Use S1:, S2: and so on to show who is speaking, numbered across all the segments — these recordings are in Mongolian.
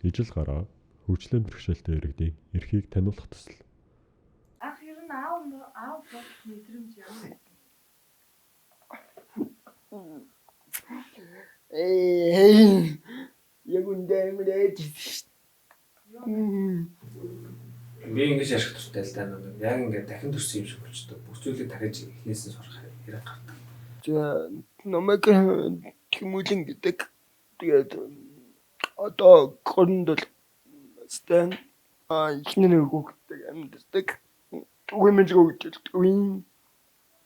S1: Ижил гараа хөгжлийн бэрхшээлтэй иргэдийн эрхийг таниулах төсөл.
S2: Ах ер нь аав болох мэдрэмж ямар вэ?
S3: Яг үндэмрээд
S4: Би ингэж ярих туфтай л даа. Яг ингээд дахин төрсөн юм шиг болчтой. Бүх зүйлийг дахиж эхнээс нь сурах хэрэг гардаг.
S3: за намайг Тэмүүлэн гэдэг. Тэгээд одоо гонд л стан ихнэр хүүхдтэй амьддаг. Women's хөгжилтийн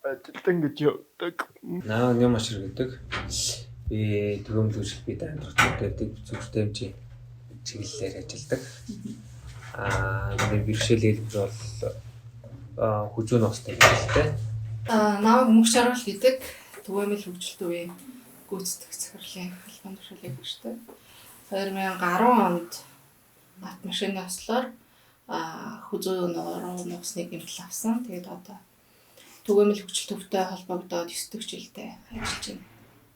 S3: ажилтан гэж явдаг.
S4: Наа юм ашиг гэдэг. Би төгөөмлөж бид амьдралтай зөвхөн хэмжээ чиглэлээр ажилладаг. Миний бэрхшээл хэлбэр бол хүзүүн устай хэлтэй.
S5: Намайг Мөнх Шарвал гэдэг Түгээмэл хөгжилт үеийн гүйцэтгэх захирлын албан тушаалыг багштай. 2010 онд авто машины ослоор хүзүүн нуусны гэмтэл авсан. Тэгээд одоо Түгээмэл хөгжилт төвтэй холбогдоод 9 дэх жилдээ ажиллаж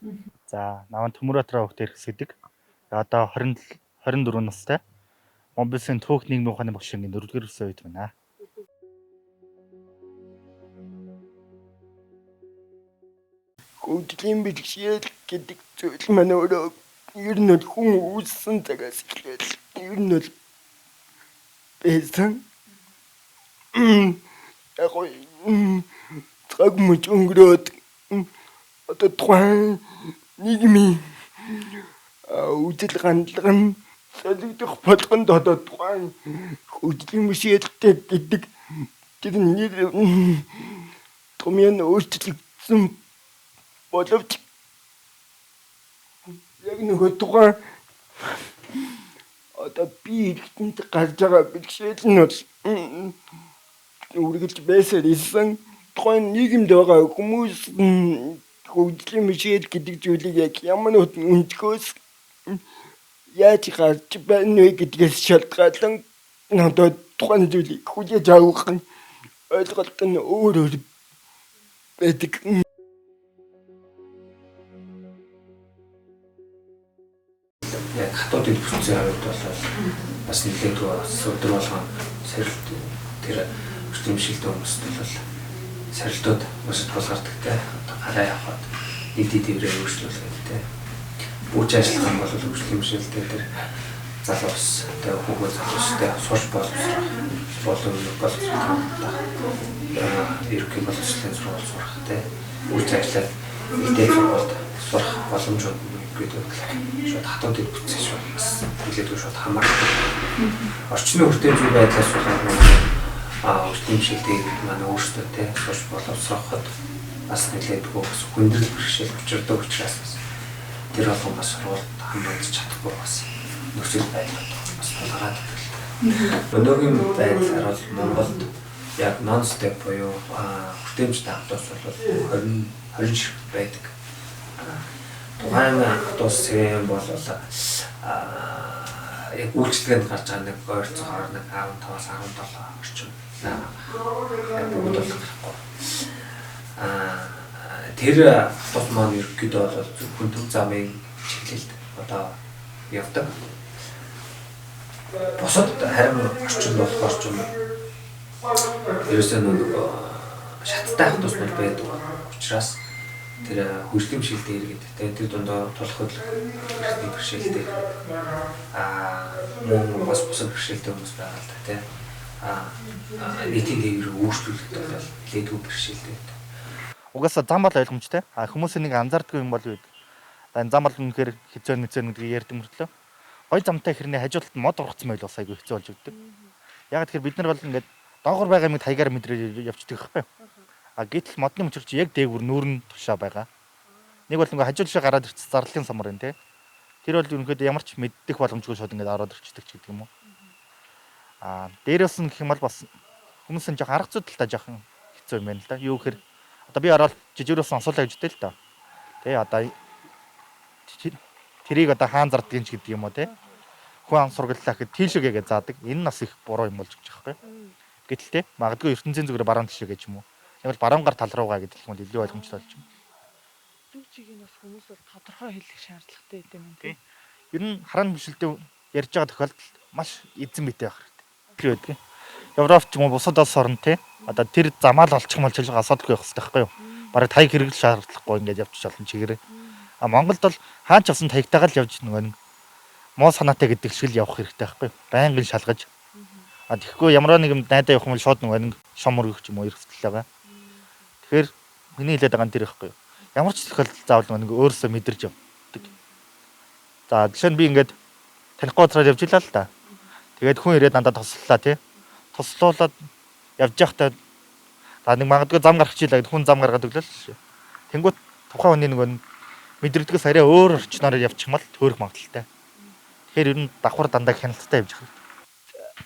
S5: байна.
S6: За, намайг Төмөрбаатар хөвгт эрхэс гэдэг. Одоо 24 настай. Монголын түүх нийгмийн ухааны багшийн 4-р курсын үед байна.
S3: Хөгжлийн бэрхшээл гэдэг зүйл манай өөрөө ер нь хүн үүссэн цагаас эхлээд ер нь л байсан. Яг цаг мөч өнгөрөөд одоо тухайн нийгмийн үйл хандлага нь солигдох болгонд одоо тухайн хөгжлийн бэрхшээлтэй гэдэг тэр нэр томьёон өөрчлөгдсөн боловч яг нөгөө тухайн одоо би ихэнх гарч байгаа бэрхшээл нь бол үргэлж байсан исэн тухайн нийгэмд байгаа хүмүүс хөгжлийн бэрхшээл гэдэг зүйлийг яг ямар нэгэн өнцгөөс яаж гарч байна вэ гэдгээс шалтгаалan надад тухайн зүйлийг хүлээж авах ойлголт нь өөр байдаг.
S4: Яг хатуудын бүтцийн хувьд бол бас нэлээд өдөр болгон сарилт тэр хөгжлийн бэрхшээлтэй хүмүүст бол сарилтууд маш тулгардаг те. Одоо гараа явахад эд эдвэрээ өөрчлүүлэх те. Бүч ажиллагаан бол хөгжлийн бэрхшээлтэй тэр залуус тэ хүүхэд залуустай сурч боловсрох ерөнхий боловсролын сургууль сурах те. Бүч ажиллаад эдгээр сургуульд сурах боломжууд гэдэг шууд хатуудын бүтцээ шууд бас хэлээдгүй шууд хамаардаг. Орчны хүртээмж зүй байдлаас болоод хөгжлийн бэрхшээлтэй манай өөрсдөө те сурч боловсроход бас нэлээдгүй бас хүндрэл бэрхшээл учирдаг учраас тэр болгон бас сургуульд хамгаалж чадахгүй бас нөхцөл байдал бас тулгараад байна. Өнөөгийн байдлаар бол Монголд яг нон-степ буюу хүртээмжтэй автобус бол 20 ширхэг байдаг. Тухайн автобус цэвэн бол яг үйлчлэгэнд гарч байгаа нэг ойрцоогоор нэг 15-аас 17 орчим бүгд бол гарахгүй. Тэр автобус маань ерөнхийдөө бол зөвхөн төв замын чиглэлд одоо явдаг. Бусад харин орчин болохоор ч юм ерөөсөө нэг шаттай автобус бол байдаг учраас тэр хөгжлийн бэрхшээлтэй иргэд тэр дундаа тулах хөдөлгөөний бэрхшээлтэй мөн бас бусад бэрхшээлтэй хүмүүс байгаа л да тий. Нийтийн дээгүүр өөрчлөлт бол лээдгүй бэрхшээлтэй.
S6: Угаасаа зам бол ойлгомжтой. Хүмүүсийн нэг анзаардгүй юм бол юу гэдэг. Энэ зам бол үнэхээр хэцүү гэдэг ярьдаг мөртлөө. Гой замтай хэрнээ хажуулалт мод ургацсан байл бас айгүй хэцүү болж өгдөг. Яг тэгэхээр бид нар бол ингээд доогор байгаа юмыг таягаар мэдрээ явчихдаг байхгүй. Гэтэл модны мөчөрч яг дээгүүр нүүрэн тушаа байгаа. Нэг бол ингээ хажуулшаа гараад ирчих зарлалын самар энэ тий. Тэр бол ерөнхийдөө ямар ч мэддэх боломжгүй шууд ингээ ороод ирчихдэг ч гэдэг юм уу. Дээрээс нь гэх юм бол бас хүмүүсийн жоох арга зүйд талтай жоохон хэцүү юм байна л да. Юу гэхээр одоо би ороод жижигрөөс асуулаа гэж дээ л да. Тий одоо тэрийг одоо хаан зардгийн ч гэдэг юм уу тий. Хүн сургаллаа гэхэд тийшээгээ заадаг. Энэ нас их буруу юм болж байгаа байхгүй. Гэтэл тий магадгүй ертөнцийн зүгээр баруун тишээ гэж юм уу. Яг баруун гар тал руугаа гэдэг юм илүү ойлгомжтой болж байна.
S2: Зүг чигийг бас хүмүүс бол тодорхой хэлэх шаардлагатай гэдэг юм тий.
S6: Ер нь харааны бэрхшээлтэй ярьж байгаа тохиолдол маш эзэн битэй байх хэрэгтэй. Байдаг. Европ ч юм уу бусад улс орн те одоо тэр замаа л олчих мал чилгээ асуудаггүй байх хэрэгтэй байхгүй юу? Бараг таяг хэрэгэл шаардлагагүй ингээд явчих болно чигээрээ. А Монголд бол хаач авсан таягтайгаа л явж нөгөө нэг муу санаатай гэдэг шиг л явах хэрэгтэй байхгүй юу? Байнгын шалгаж. А тэгэхгүй ямар нэгэн найдаа явах юм бол шууд нөгөө нэг шом өргөх юм уу эрсдэл байгаа. Тэгэхээр миний хэлээд байгаа нь тэр байхгүй юу? Ямар ч тохиолдолд заавал нэг өөрөөсөө мэдэрч явдаг. За жишээ нь би ингээд танихгүй утраад явж илаа л да. Тэгээд хүн ирээд надад тослолоо тий. Тослуулаад явж байхдаа за нэг магадгүй зам гарах чилээ гэд хүн зам гаргаад өглөө л шүү. Тэнгүүт тухайн хүний нөгөө мэдрэгдгээс арай өөр орчноор явчих мал төөрөх магадaltaй. Тэгэхээр ер нь давхар дандаа хяналттай явж байгаа.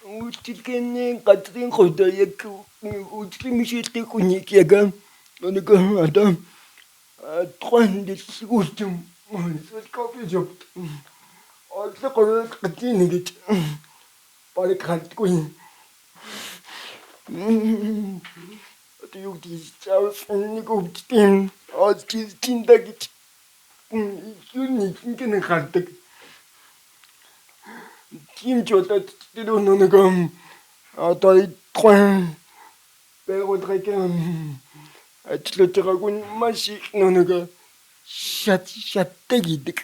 S3: Үйлчлэгээний газрын хувьд яг үйлчлэгийн мишэлтэй хүнийг яг нэг одоо тухайн дэлгүүрч юм кофе шоп орлого гэдэг нэг барыг хандгүй. Одоо юу гэж чаавс нэг өвчтөн чинда гэж юу нэг ингэ хардаг. Тийм ч болоод тэр нэг одоо тухайн байгууллагын ажиллаж байгаа хүн маш их нэг шаттай гэдэг.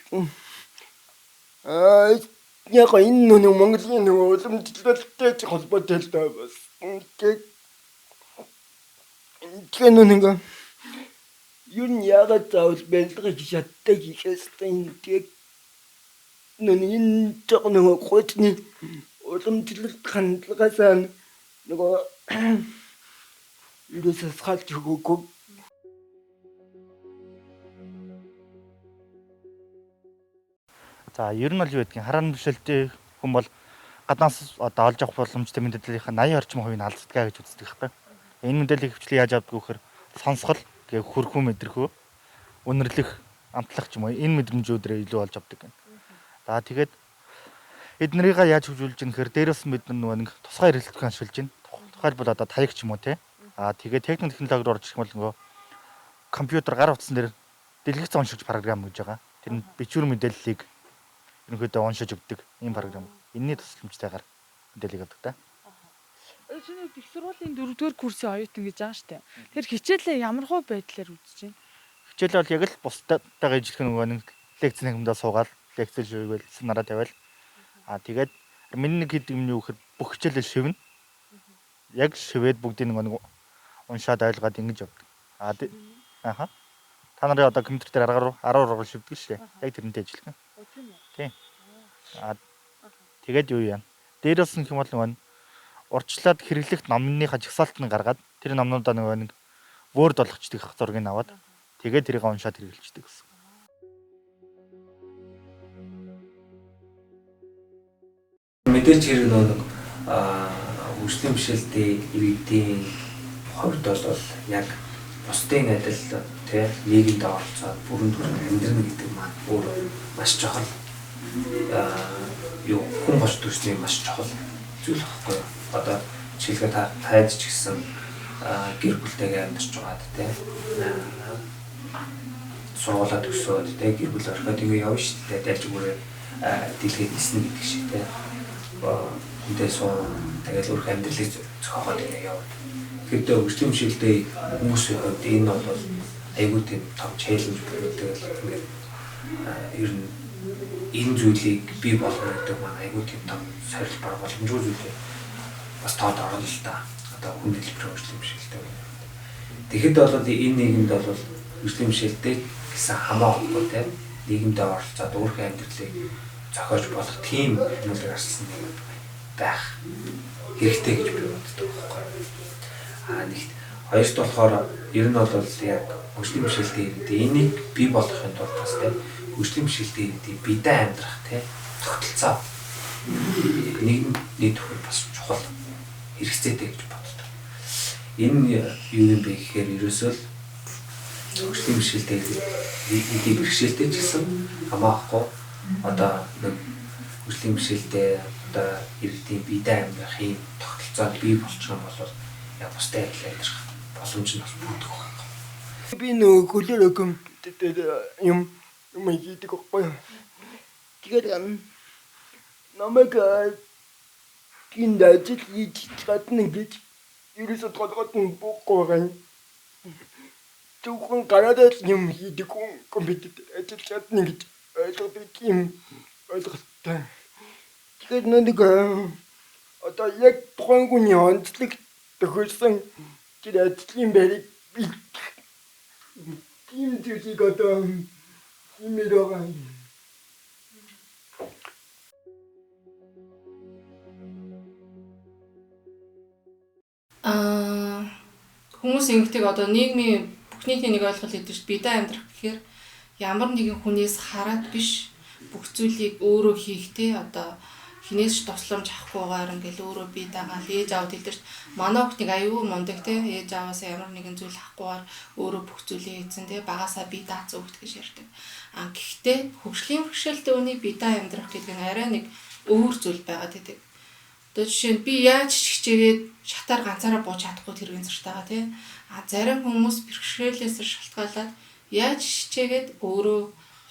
S3: Яг энэ нэг Монголын нэг уламжлалтай холбоотой л да бас. Тэгэхээр нэг юу яагаад заавал бэлтгэж шаттай хийхээс энэ энэ жоо нэг хотны уламжлалт хандлагаасаа нөгөө юусаас халж өгөөгүй.
S6: За ер нь бол юу гэдгийг харааны бишэлтэй хүн бол гаднаас одоо олж авах боломжтой мэдээллийнхаа 80 орчим хувийг алддаг гэж үздэг байхгүй. Энэ мэдээллийг хвчлэн яаж авдаг вэ гэхээр сонсгол тэгээ хөрхүү мэдрхүү үнэрлэх амтлах ч юм уу энэ мэдрэмжүүдрээ илүү олж авдаг гэнэ. За тэгээд эднэрийг яаж хөгжүүлж ийн гэхээр дээрээс бид нэг тусгай эргэлтийг ашиглаж байна. Тухайлбал одоо таяг ч юм уу те. Тэгээд техник технологи руу орж ирэх бол нөгөө компьютер гар утсан дээр дэлгэц уншигч програм гэж байгаа. Тэр нь бичвэр мэдээллийг ерөнхийдөө уншиж өгдөг ийм програм. Энэний тусламжтайгаар мэдээлэл өгдөг та.
S2: Чиний их сургуулийн 4-р курсын оюутан гэж байгаа штэ. Тэр хичээлээ ямар хөө байдлаар үзэж байна?
S6: Хичээл бол яг л бусдаагаа ижилхэн нөгөө нэг лекцийн хэмдээ суугаад лекцэл шивээл нараа тавиал. Тэгээд миний нэг хэд юм юу гэхээр бүх хичээлээ шивнэ. Яг шивээд бүгдийг нэг уншаад ойлгоод ингэж явдаг. Та нарын одоо компьютер дээр 10 ургал шивдэг шээ. Яг тэрнтэй ижилхэн. Тийм. Тэгээд юу яа. Дээрээс нь хэм бол нөгөө урьдчилаад хэрэглэх номныхаа жагсаалтыг гаргаад тэр номнуудаа нөгөө нэг Word болгочдөг зургийг аваад тэгээд тэрийг уншаад хэрэглэждэг гэсэн.
S4: Мэдээж хэрэг нэг хөгжлийн бишэлтийн иргэдийн хувьд бол яг бусдын адил тий нийгэмд оролцоод бүрэн төрөнд амьдрна гэдэг маань өөр маш чухал юу хүн болж төрсний маш чухал зүйл байхгүй юу. Одоо жишээлбэл та хайж ч гэсэн гэр бүлтэйгээ амьдарч байгаад тий сургуулаа төгсөөд тий гэр бүл орхиод ингэ явна шүү дээ. Дайж бүрээ дэлхийд ниснэ гэдэг шиг тий хүнтэй суун тэгэл өөрх амьдралыг зохиогоод ингэ явна. Гэхдээ хөгжлийн бишэлтэй хүмүүсийн хувьд энэ бол айгүй тийм том челленж байдаг л ингээд ер нь энэ зүйлийг бий болгох гэдэг маань айгүй тийм том сорилбар боломжгүй зүйл бас тоод орно л та. Одоо хүн дэлбэр хөгжлийн бишэлтэй. Тэгэхэд бол энэ нийгэмд бол хөгжлийн бишэлтэй гэсэн хамаагүй тийм нийгэмдээ оролцоод өөрийнхөө амьдралыг зохиож болох тийм хүмүүст гарсан нэг байх хэрэгтэй гэж би боддог байхгүй. Нэгт хоёрт болохоор ер нь бол яг хөгжлийн бишэлтэй энийг бий болгохын тулд бас тийм хөгжлийн бишэлтэй бидээ амьдрах тийм тогтолцоо нийт төвөр бас чухал хэрэгцээтэй гэж боддог. Энэ юу юм бэ гэхээр ерөөсөө хөгжлийн бишэлтэй нийтийн бэрхшээлтэй ч гэсэн хамаахгүй одоо нэг хөгжлийн бишэлтэй одоо иргэдийн бидээ амьдрах юм тогтолцоо бий болчих юм бол яг бусдад амьдрах боломж нь бас бүрдэх байна.
S3: Би нөгөө хөлөөр компьютер юм хийдэг байхгүй юу. Тэгээд намайг гинт ажил хийж чадна гэж ерөөсөө толгойд нь буухгүй байгаа. Зөвхөн гараад юм хийдэг хүн компьютер ажиллаж чадна гэж ойлгодог юм ойлголттой. Тэгэхээр нэг одоо яг тухайн хүний онцлог тохиолсон тэр ажлын байрыг бэлдэх тийм зүйлийг одоо хиймээр байгаа.
S5: Хүмүүс ингэдэг одоо нийгмийн бүх нийтийн нэг ойлголт өгдөг шүү. Бидээ амьдрах гэхээр ямар нэгэн хүнээс хараад биш бүх зүйлийг өөрөө хийхтэй одоо хинээс ч тусламж авахгүйгээр ингээл өөрөө бие дагаал ээж аавд хэлдэг шүү. Манай хүүхд нэг аюу мундаг те ээж аваасаа ямар нэгэн зүйл авахгүйгээр өөрөө бүх зүйлээ хийцэн те багасаа бие даацсан хүүхд гэж ярьдаг. Гэхдээ хөгжлийн бэрхшээлтэй хүний бидээ амьдрах гэдэг нь арай нэг өөр зүйл байгаад байдаг. Одоо жишээ нь би яаж хичээгээд шатаар ганцаараа бууж чадахгүй тэргийн зуртайгаа тий. Зарим хүмүүс бэрхшээлээс шалтгаалаад яаж хичээгээд өөрөө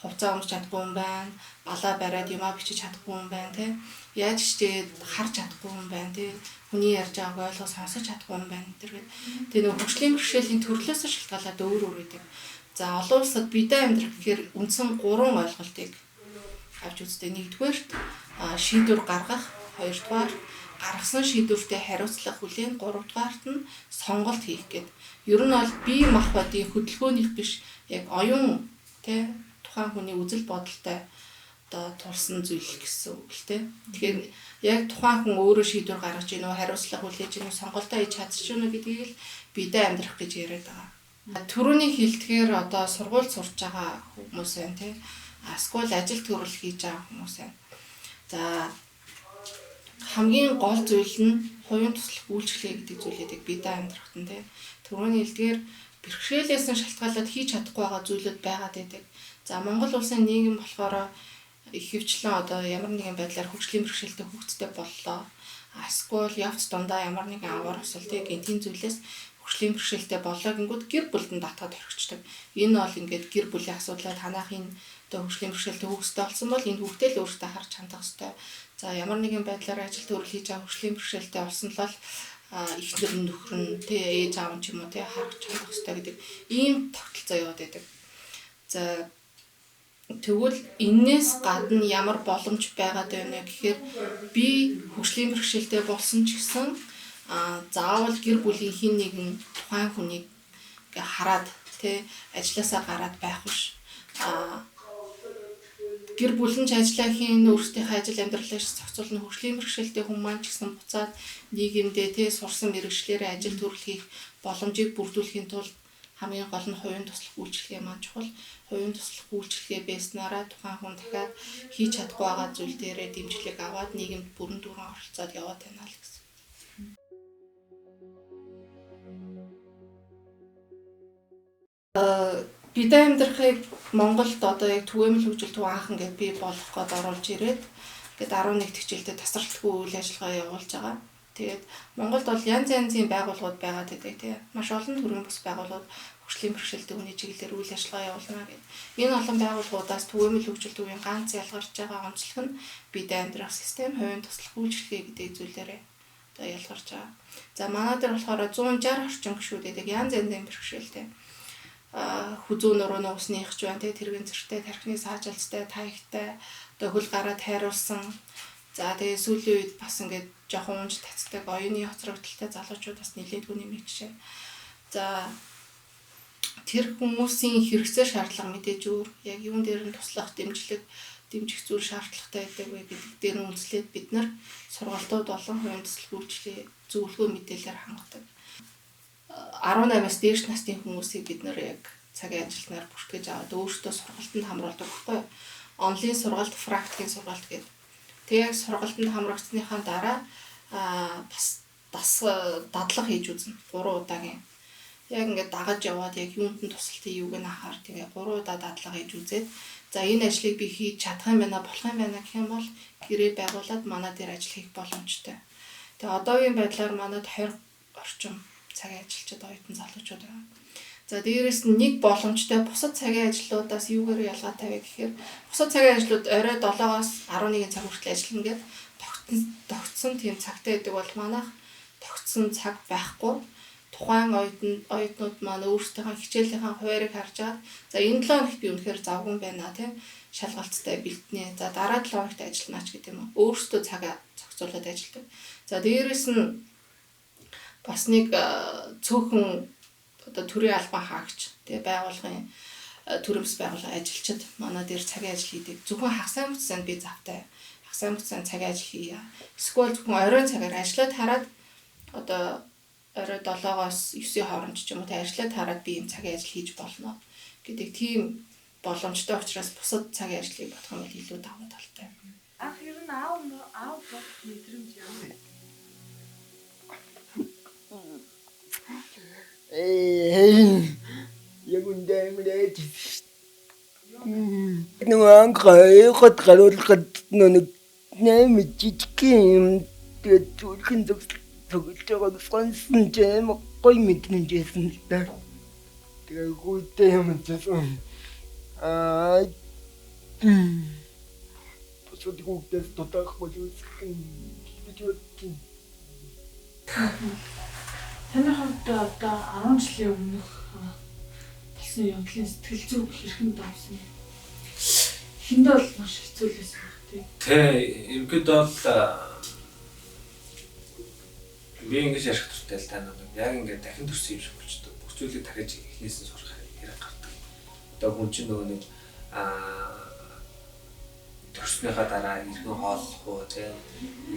S5: хувцас өмсч чадахгүй юм байна. Балаа бариад юмаа бичиж чадахгүй юм байна тий. Яаж хичээгээд харж чадахгүй юм байна тий. Хүний ярьж байгааг ойлгож сонсож чадахгүй юм байна гэдэг. Тэгээ нэг хөгжлийн бэрхшээлийн төрлөөс шалтгаалаад өөр байдаг. За олон улсад бидээ амьдрах гэхээр үндсэн 3 ойлголтыг авч үзтээ. Нэгдүгээрт шийдвэр гаргах, хоёрдугаар гаргасан шийдвэртэй хариуцлах хүлээн, гуравдугаарт нь сонголт хийх гэдэг. Ер нь бол бие махбодын хөдөлгөөнийх биш яг оюун тий тухайн хүний үзэл бодолтой одоо тулсан зүйл гэсэн үг л тий. Тэгэхээр яг тухайн хүн өөрөө шийдвэр гаргаж ийн үү, хариуцлага хүлээж ийн үү, сонголтоо хийж чадчих юм гэдгийг л бидээ амьдрах гэж яриад байгаа. Төрөний хэлдгээр одоо сургууль сурж байгаа хүмүүс байна тий. Эсвэл ажил төрөл хийж байгаа хүмүүс байна. За хамгийн гол зүйл нь хувийн туслах үйлчлэгээ гэдэг зүйлүүдийг бидээ амьдрахт нь тий. Төрөний хэлдгээр бэрхшээлээс нь шалтгаалаад хийж чадахгүй байгаа зүйлүүд байгаад байдаг. За Монгол улсын нийгэм болохоор ихэвчлэн одоо ямар нэгэн байдлаар хөгжлийн бэрхшээлтэй хүүхдтэй боллоо. Эсвэл явц дундаа ямар нэгэн аваар осолтыг гинтийн зүйлээс хөгжлийн бэрхшээлтэй боллоо гингүүд гэр бүлд нь татаад орхичдаг. Энэ бол ингээд гэр бүлийн асуудлаа танаахын одоо хөгжлийн бэрхшээлтэй хүүхдтэй болсон бол энэ хүүхдээ л өөртөө харж хандах хэрэгтэй. За ямар нэгэн байдлаар ажил төрөл хийж байгаа хөгжлийн бэрхшээлтэй болсон л ихнэр нөхөр нь тий ээж аав ч юм уу тий харж хандах хэрэгтэй гэдэг ийм тогтолцоо яваад байдаг. За тэгвэл энээс гадна ямар боломж байгаад байна гэхээр би хөгжлийн бэрхшээлтэй болсон ч гэсэн заавал гэр бүлийн хин нэгэн тухайн хүнийг хараад тий ажилласаа гараад байх биш. Гэр бүлэн ч ажиллаа хийн өөрсдийнхээ ажил амьдралаа зохицуулна хөгжлийн бэрхшээлтэй хүн маань ч гэсэн буцаад нийгэмдээ тий сурсан мэргэжлэрээ ажил төрөл хийх боломжийг бүрдүүлэхийн тулд хамгийн гол нь хувийн туслах үйлчилгээ маань чухал. Хувийн туслах үйлчилгээ байснараа тухайн хүн дахиад хийж чадахгүй байгаа зүйл дээрээ дэмжлэг аваад нийгэмд бүрэн дүүрэн оролцоод яваад байна л гэсэн. Бидээ амьдрахыг Монголд одоо яг түгээмэл хөгжил төв анхан гэж би болох гээд оруулж ирээд гээд 11 дэх жилдээ тасралтгүй үйл ажиллагаа явуулж байгаа. Тэгээд Монголд бол янз янзын байгууллагууд байгаад байдаг тийм. Маш олон төрлийн бус байгууллагууд хөгжлийн бэрхшээлтэй хүний чиглэлээр үйл ажиллагаа явуулна гэдэг. Энэ олон байгууллагуудаас түгээмэл хөгжил төвийн ганц ялгарч байгаа онцлог нь бидээ амьдрах систем, хувийн туслах үйлчилгээ гэдэг зүйлээрээ одоо ялгарч байгаа. За манай дээр болохоор 160 орчим гишүүд байдаг янз янзын бэрхшээлтэй. Хүзүү нурууны усны ихч байна те тэргийн зэрэгтэй тархины саажилттай таягтай одоо хөл гараа тайруулсан. За тэгээ сүүлийн үед бас ингээд жоохон унж тацдаг оюуны хоцрогдолтой залуучууд бас нэлээдгүй нэмэх жишээ. За тэр хүмүүсийн хэрэгцээ шаардлага мэдээж өөр яг юун дээр нь туслах дэмжих зүйл шаардлагатай байдаг вэ гэдэг дээр нь үндэслээд бид нар сургалтууд болон хувийн туслах үйлчилгээ зөвлөгөө мэдээлэлээр хангадаг. 18-аас дээш насны хүмүүсийг бид нэр яг цагийн ажилтнаар бүртгэж аваад өөрсдөө сургалтанд хамруулдаг байхгүй юу? Онлайн сургалт, практикийн сургалт гэдэг. Тэгээ сургалтанд хамрагдсныхаа дараа бас дадлага хийж үзнэ 3 удаагийн. Яг ингээд дагаж яваад яг юунд нь тусалтай юуг нь анхаар тэгээ 3 удаа дадлага хийж үзээд за энэ ажлыг би хийж чадах юм байна, болох юм байна гэх юм бол гэрээ байгуулад манай дээр ажил хийх боломжтой. Тэгээ одоогийн байдлаар манад 20 орчим цагийн ажилчид оюутан залуучууд байна. За дээрээс нь нэг боломжтой бусад цагийн ажлуудаас юугаар ялгаатай вэ гэхээр бусад цагийн ажлууд орой 7-оос 11 цаг хүртэл ажиллана гэдэг тогтсон тийм цагтай байдаг бол манайх тогтсон цаг байхгүй. Тухайн оюутнууд маань өөрсдийнхөө хичээлийнхаа хуваарийг харж байгаа. За энэ 7 хоногт би үнэхээр завгүй байна тийм шалгалттай бэлтнэ. За дараа 7 хоногт ажиллана ч гэдэг юм. Өөрсдөө цагаа зохицуулаад ажилладаг. За дээрээс нь бас нэг цөөхөн одоо төрийн албан хаагч тэгээ байгууллагын төрөмс байгууллага ажилчид манай дээр цагийн ажил хийдэг. Зөвхөн хагас аймагт би завтай. Хагас аймагт цагийн ажил хийя. Эсвэл зөвхөн оройн цагаар ажиллаад хараад одоо орой 7-оос 9-ийн хооронд ч юм уу тэ ажиллаад хараад би юм цагийн ажил хийж болно гэдэг тийм боломжтой учраас бусад цагийн ажлыг бодох юм бол илүү давуу талтай.
S2: Ах ер нь аав болох мэдрэмж ямар вэ?
S3: Яг үндэмрээд нөгөө анхаад гаруулахад нэг нэмж жижигхэн тэгээд зүрхэн тоглож байгааг сонсон ч юм гоё мэдрэмжсэн л да. Тэгээ гүйтэй юм чинь босод хүүхдээс дутаах болов гэж бодчих.
S2: Таны хувьд одоо 10 жилийн өмнөх гэсэн явдлын сэтгэл зүйн хэрхэн давсан бэ? Эхэндээ бол маш хэцүү л байсан баг тийм.
S4: Тэ ерөнхийдөө бол би ингэж ярих туфтал тань яг ингээд дахин төрсөн юм шиг болчтой. Бүх зүйлийг дахиж эхнээс нь сурах хэрэг гардаг. Одоо хүн чинь нөгөө нэг төрсныхаа дараа эргэн хооллох уу тийм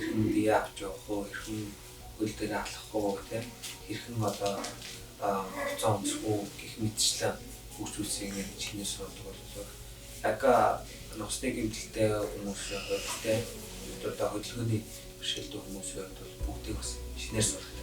S4: эргэн бие авч явах уу эргэн хөл дээр алах уу тийм хэрхэн одоо хуцаа өмсөх үү гэх мэтчлэн хөгжүүлсэн ингээд чинээс сурдаг болов. Яг нусны гэмтэлтэй хүмүүсийн хувьд тийм одоо хөдөлгөөний бэрхшээлтэй хүмүүсийн хувьд бол бүгдийг бас шинээр сурах.